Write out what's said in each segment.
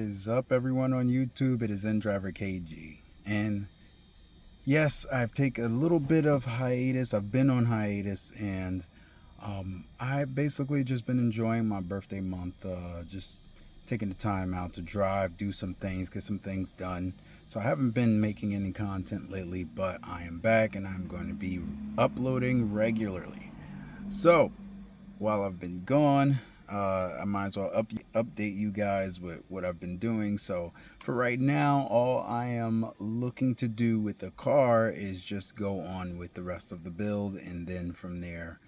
is up, everyone on YouTube? It is InDriver KG. And yes, I've taken a little bit of hiatus. I've been on hiatus, and I basically just been enjoying my birthday month, just taking the time out to drive, do some things, get some things done. So I haven't been making any content lately, but I am back and I'm going to be uploading regularly. So while I've been gone, I might as well update you guys with what I've been doing. So for right now, all I am looking to do with the car is just go on with the rest of the build, and then from there,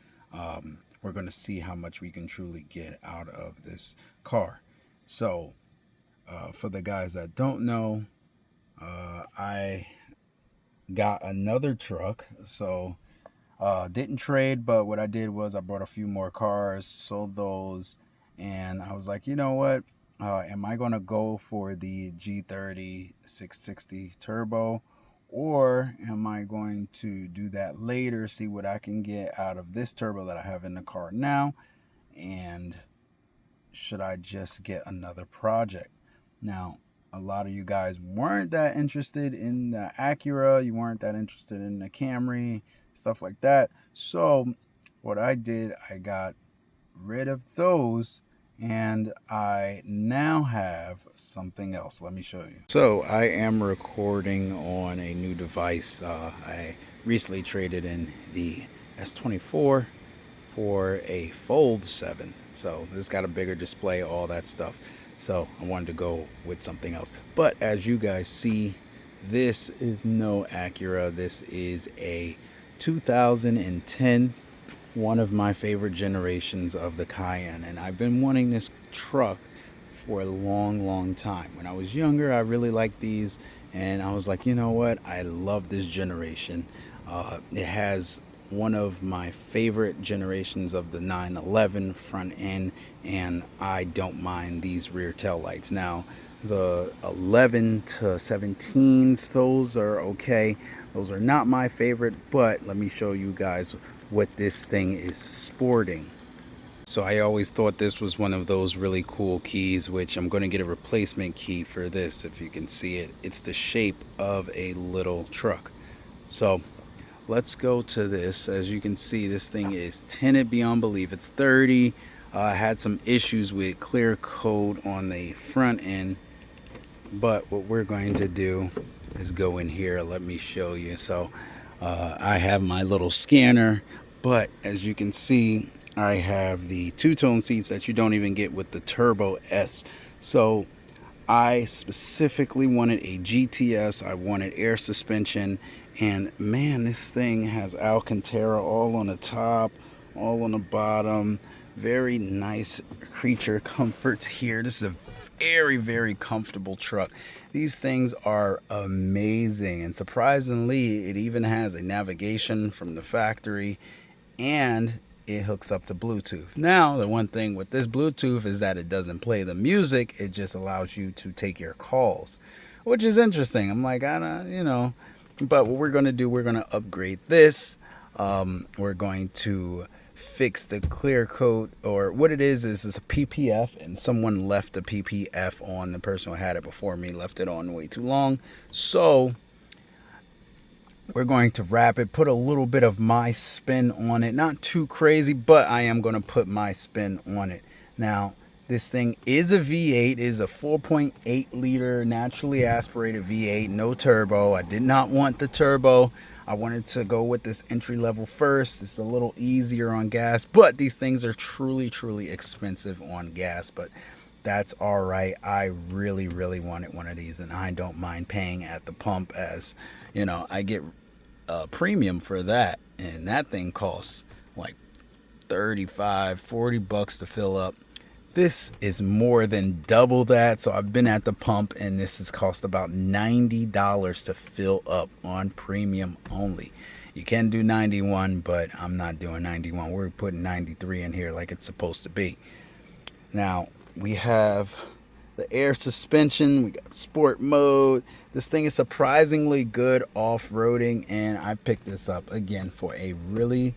we're going to see how much we can truly get out of this car. So for the guys that don't know, I got another truck. So didn't trade, but what I did was I bought a few more cars, sold those, and I was like, you know what? Am I going to go for the G30 660 turbo, or am I going to do that later, see what I can get out of this turbo that I have in the car now, and should I just get another project? Now, a lot of you guys weren't that interested in the Acura, you weren't that interested in the Camry, stuff like that. So what I did, I got rid of those, and I now have something else. Let me show you. So I am recording on a new device. I recently traded in the S24 for a Fold 7. So this got a bigger display, all that stuff. So I wanted to go with something else. But as you guys see, this is no Acura. This is a 2010, one of my favorite generations of the Cayenne, and I've been wanting this truck for a long time. When I was younger, I really liked these, and I was like, you know what, I love this generation. It has one of my favorite generations of the 911 front end, and I don't mind these rear tail lights. Now the 11 to 17s, those are okay. Those are not my favorite, but let me show you guys what this thing is sporting. So I always thought this was one of those really cool keys, which I'm going to get a replacement key for this. If you can see it, it's the shape of a little truck. So let's go to this. As you can see, this thing is tinted beyond belief. It's 30. I had some issues with clear coat on the front end, but what we're going to do is go in here. Let me show you. So I have my little scanner, but as you can see, I have the two-tone seats that you don't even get with the Turbo S. So I specifically wanted a GTS. I wanted air suspension, and man, this thing has Alcantara all on the top, all on the bottom. Very nice creature comforts here. This is a very comfortable truck. These things are amazing, and surprisingly, it even has a navigation from the factory, and it hooks up to Bluetooth. Now, the one thing with this Bluetooth is that it doesn't play the music. It just allows you to take your calls, which is interesting. I'm like, I don't, you know, but what we're going to do, we're going to upgrade this. We're going to fix the clear coat, or what it is it's a PPF, and someone left a PPF on. The person who had it before me left it on way too long. So we're going to wrap it, put a little bit of my spin on it. Not too crazy, but I am going to put my spin on it. Now, this thing is a V8, is a 4.8 liter naturally aspirated V8, no turbo. I did not want the turbo. I wanted to go with this entry level first. It's a little easier on gas, but these things are truly expensive on gas, but that's all right. I really wanted one of these, and I don't mind paying at the pump, as you know, I get a premium for that, and that thing costs like 35-40 bucks to fill up. This is more than double that. So I've been at the pump, and this has cost about $90 to fill up on premium only. You can do 91, but I'm not doing 91. We're putting 93 in here like it's supposed to be. Now we have the air suspension, we got sport mode. This thing is surprisingly good off-roading, and I picked this up again for a really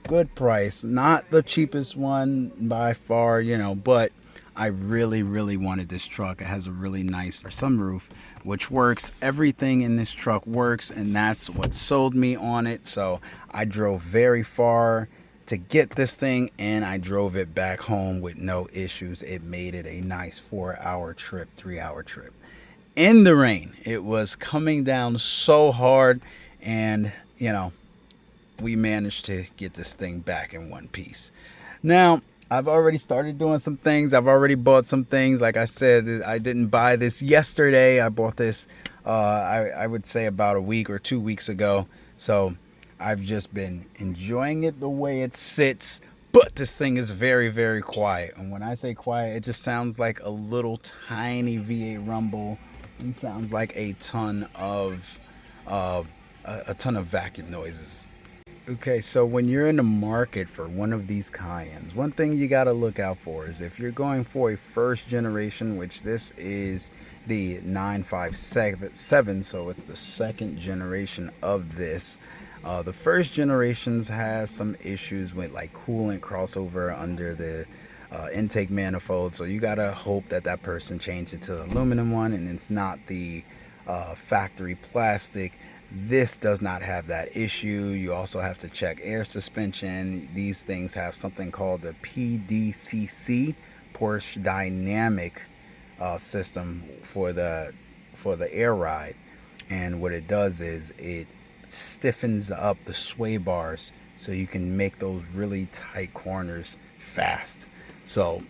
good price. Not the cheapest one by far, you know, but I really wanted this truck. It has a really nice sunroof, which works. Everything in this truck works, and that's what sold me on it. So I drove very far to get this thing, and I drove it back home with no issues. It made it a nice 4-hour trip, 3-hour trip. In the rain, it was coming down so hard, and we managed to get this thing back in one piece. Now, I've already started doing some things. I've already bought some things. Like I said, I didn't buy this yesterday. I bought this, I would say, about a week or 2 weeks ago. So I've just been enjoying it the way it sits. But this thing is very quiet. And when I say quiet, it just sounds like a little tiny V8 rumble. It sounds like a ton of vacuum noises. Okay, so when you're in the market for one of these Cayennes, one thing you got to look out for is if you're going for a first generation, which this is the 957, so it's the second generation of this. The first generations has some issues with like coolant crossover under the intake manifold, so you got to hope that that person changed it to the aluminum one and it's not the factory plastic. This does not have that issue. You also have to check air suspension. These things have something called the PDCC, Porsche Dynamic system for the air ride, and what it does is it stiffens up the sway bars so you can make those really tight corners fast. So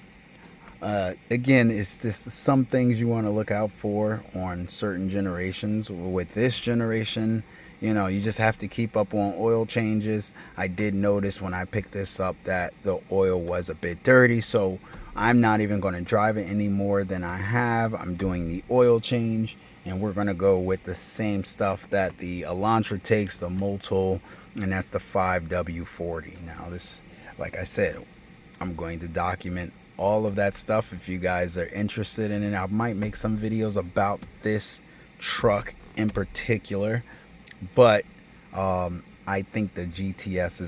again, it's just some things you want to look out for on certain generations. With this generation, you just have to keep up on oil changes. I did notice when I picked this up that the oil was a bit dirty, so I'm not even going to drive it any more than I have. I'm doing the oil change, and we're going to go with the same stuff that the Elantra takes, the Motul, and that's the 5W40. Now this, like I said, I'm going to document all of that stuff if you guys are interested in it. I might make some videos about this truck in particular, but I think the GTS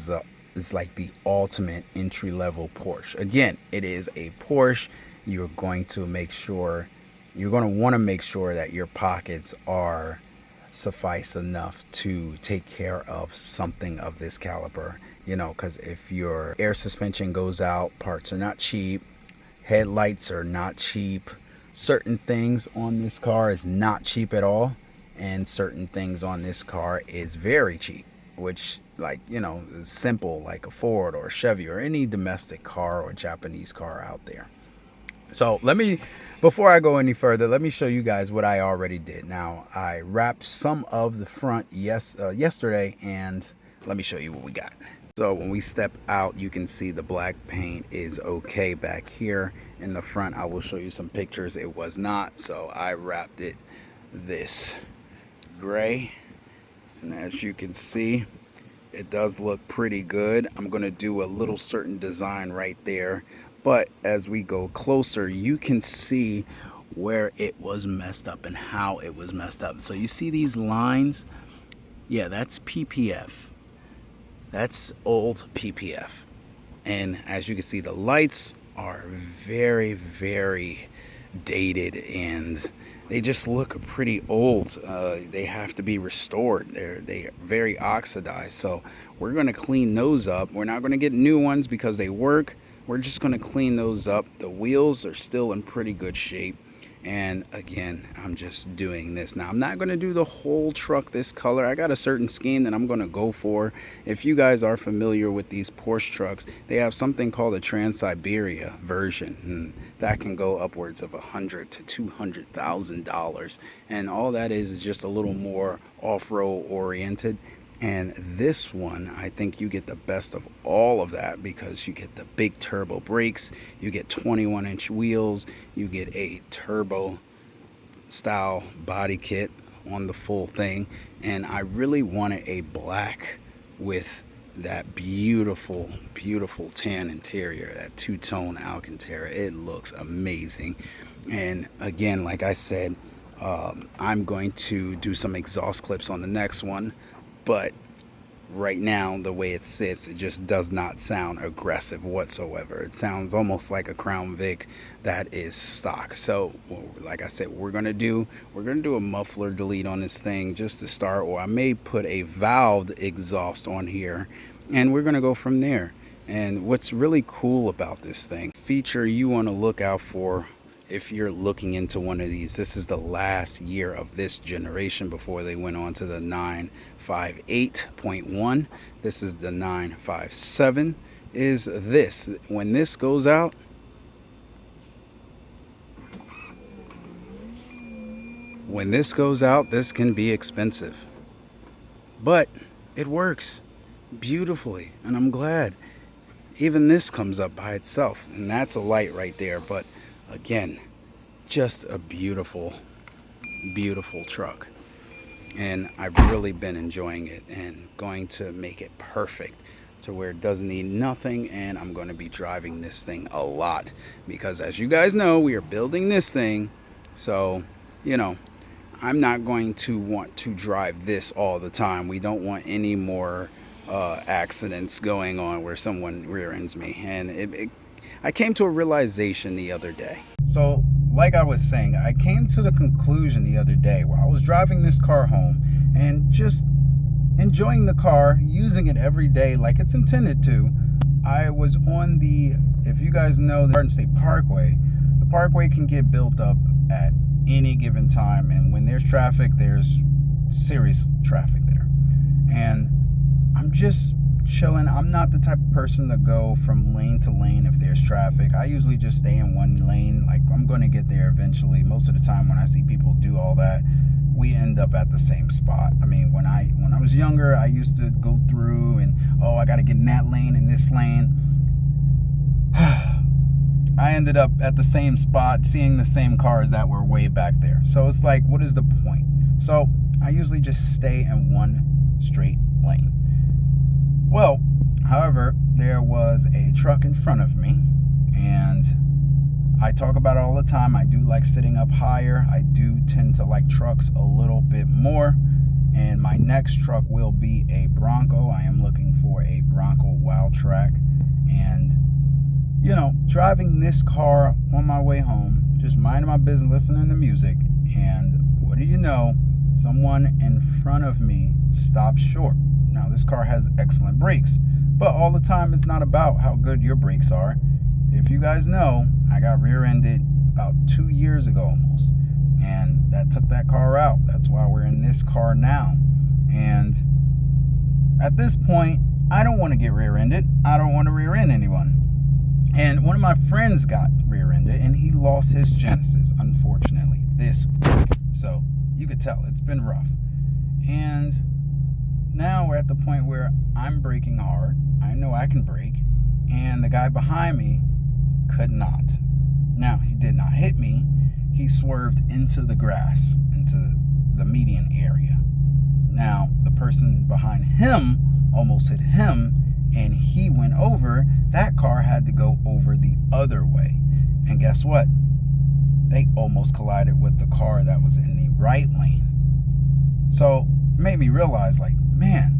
is like the ultimate entry-level Porsche. Again, it is a Porsche. You're going to want to make sure that your pockets are suffice enough to take care of something of this caliber, because if your air suspension goes out, parts are not cheap, headlights are not cheap, certain things on this car is not cheap at all, and certain things on this car is very cheap, which is simple, like a Ford or a Chevy or any domestic car or Japanese car out there. So before I go any further, let me show you guys what I already did. Now, I wrapped some of the front yesterday, and let me show you what we got. So when we step out, you can see the black paint is okay back here. In the front, I will show you some pictures. It was not, so I wrapped it this gray. And as you can see, it does look pretty good. I'm going to do a little certain design right there. But as we go closer, you can see where it was messed up and how it was messed up. So you see these lines? Yeah, that's PPF. That's old PPF. And as you can see, the lights are very dated, and they just look pretty old. They have to be restored. They're very oxidized. So we're going to clean those up. We're not going to get new ones because they work. We're just going to clean those up. The wheels are still in pretty good shape. And again, I'm just doing this. Now, I'm not going to do the whole truck this color. I got a certain scheme that I'm going to go for. If you guys are familiar with these Porsche trucks, they have something called a Trans-Siberia version. And that can go upwards of $100,000 to $200,000. And all that is just a little more off-road oriented. And this one, I think you get the best of all of that because you get the big turbo brakes, you get 21-inch wheels, you get a turbo style body kit on the full thing. And I really wanted a black with that beautiful tan interior, that two-tone Alcantara. It looks amazing. And again, like I said, I'm going to do some exhaust clips on the next one. But right now, the way it sits, it just does not sound aggressive whatsoever. It sounds almost like a Crown Vic that is stock. So, like I said, we're gonna do a muffler delete on this thing just to start, or I may put a valved exhaust on here, and we're gonna go from there. And what's really cool about this thing, feature you want to look out for if you're looking into one of these. This is the last year of this generation before they went on to the 958.1. This is the 957. Is this, when this goes out, this can be expensive, but it works beautifully, and I'm glad. Even this comes up by itself, and that's a light right there. But again, just a beautiful, beautiful truck, and I've really been enjoying it and going to make it perfect to where it doesn't need nothing. And I'm going to be driving this thing a lot because, as you guys know, we are building this thing, so I'm not going to want to drive this all the time. We don't want any more accidents going on where someone rear ends me. And I came to a realization the other day. So, like I was saying, I came to the conclusion the other day while I was driving this car home and just enjoying the car, using it every day like it's intended to. I was on if you guys know, the Garden State Parkway. The parkway can get built up at any given time, and when there's traffic, there's serious traffic there. And I'm just chilling. I'm not the type of person to go from lane to lane if there's traffic. I usually just stay in one lane. Like, I'm going to get there eventually. Most of the time when I see people do all that, we end up at the same spot. I mean, when I was younger, I used to go through and, I got to get in that lane and this lane. I ended up at the same spot, seeing the same cars that were way back there. So it's like, what is the point? So I usually just stay in one straight lane. Well, however, there was a truck in front of me, and I talk about it all the time. I do like sitting up higher. I do tend to like trucks a little bit more, and my next truck will be a Bronco. I am looking for a Bronco Wild Track, and driving this car on my way home, just minding my business, listening to music, and what do you know, someone in front of me stopped short. Now, this car has excellent brakes, but all the time it's not about how good your brakes are. If you guys know, I got rear-ended about 2 years ago almost, and that took that car out. That's why we're in this car now. And at this point, I don't want to get rear-ended. I don't want to rear-end anyone. And one of my friends got rear-ended, and he lost his Genesis, unfortunately, this week. So you could tell it's been rough. And now we're at the point where I'm braking hard. I know I can brake, and the guy behind me could not. Now, he did not hit me. He swerved into the grass, into the median area. Now, the person behind him almost hit him, and he went over. That car had to go over the other way. And guess what? They almost collided with the car that was in the right lane. So it made me realize, like, man,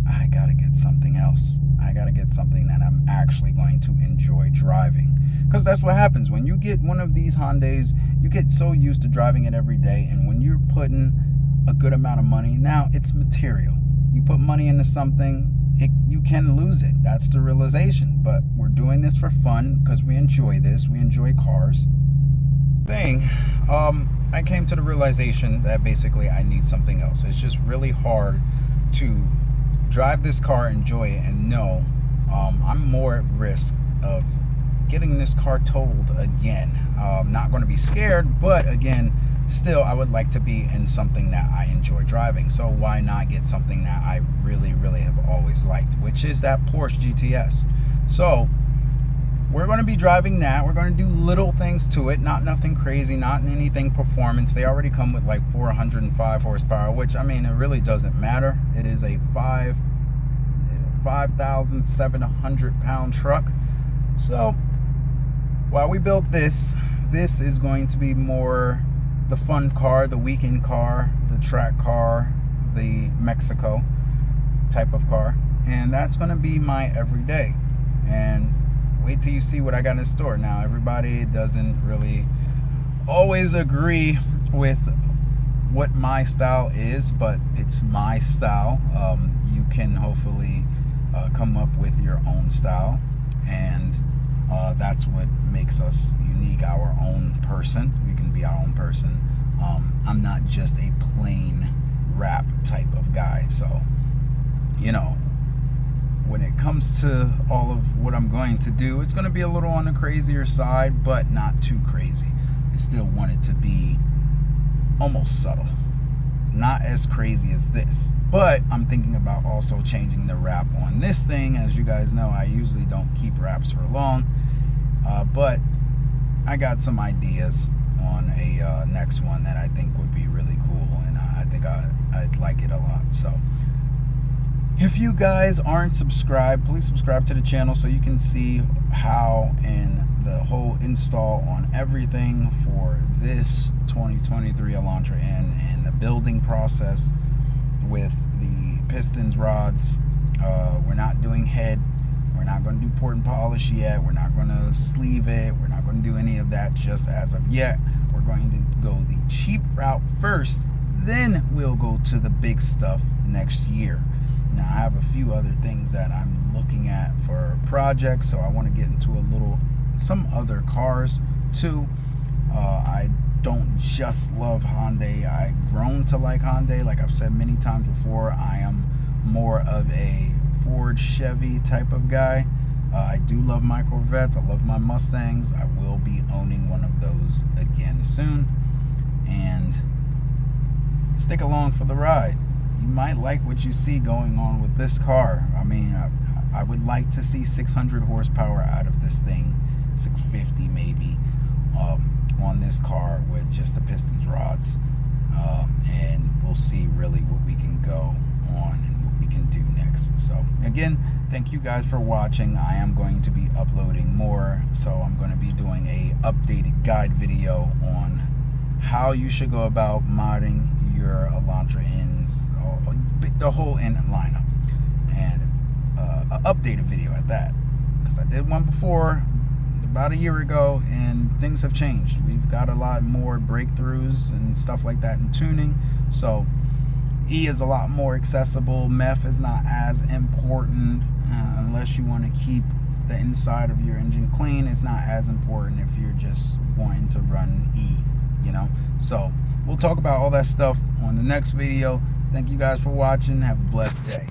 I gotta get something else. I gotta get something that I'm actually going to enjoy driving. Because that's what happens when you get one of these Hyundais. You get so used to driving it every day, and when you're putting a good amount of money, now it's material. You put money into something, you can lose it. That's the realization. But we're doing this for fun because we enjoy this. We enjoy cars. I came to the realization that basically I need something else. It's just really hard to drive this car, enjoy it, and know I'm more at risk of getting this car totaled again. Not going to be scared, but again, still, I would like to be in something that I enjoy driving. So why not get something that I really, really have always liked, which is that Porsche GTS. So we're going to be driving that. We're going to do little things to it, nothing crazy, not anything performance. They already come with like 405 horsepower, which, I mean, it really doesn't matter. It is a 5,700 pound truck. So while we built this is going to be more the fun car, the weekend car, the track car, the Mexico. type of car, and that's going to be my everyday. And wait till you see what I got in store. Now, everybody doesn't really always agree with what my style is, but it's my style. You can hopefully come up with your own style, and that's what makes us unique, our own person. We can be our own person. I'm not just a plain rap type of guy, so when it comes to all of what I'm going to do, it's going to be a little on the crazier side, but not too crazy. I still want it to be almost subtle, not as crazy as this, but I'm thinking about also changing the rap on this thing. As you guys know, I usually don't keep raps for long, but I got some ideas on a next one that I think would be really cool, and I think I'd like it a lot. So if you guys aren't subscribed, please subscribe to the channel so you can see how and the whole install on everything for this 2023 Elantra N, and the building process with the pistons, rods. We're not doing head. We're not going to do port and polish yet. We're not going to sleeve it. We're not going to do any of that just as of yet. We're going to go the cheap route first, then we'll go to the big stuff next year. Now, I have a few other things that I'm looking at for projects, so I want to get into some other cars too. I don't just love Hyundai. I've grown to like Hyundai. Like I've said many times before, I am more of a Ford, Chevy type of guy. I do love my Corvettes. I love my Mustangs. I will be owning one of those again soon, and stick along for the ride. You might like what you see going on with this car. I mean, I would like to see 600 horsepower out of this thing, 650 maybe, on this car with just the pistons, rods, and we'll see really what we can go on and what we can do next. So again, thank you guys for watching. I am going to be uploading more, so I'm going to be doing a updated guide video on how you should go about modding your Elantra N's, the whole N lineup, and an updated video at that, because I did one before about a year ago and things have changed. We've got a lot more breakthroughs and stuff like that in tuning, so E is a lot more accessible. MEF is not as important unless you want to keep the inside of your engine clean. It's not as important if you're just wanting to run E, so we'll talk about all that stuff on the next video. Thank you guys for watching. Have a blessed day.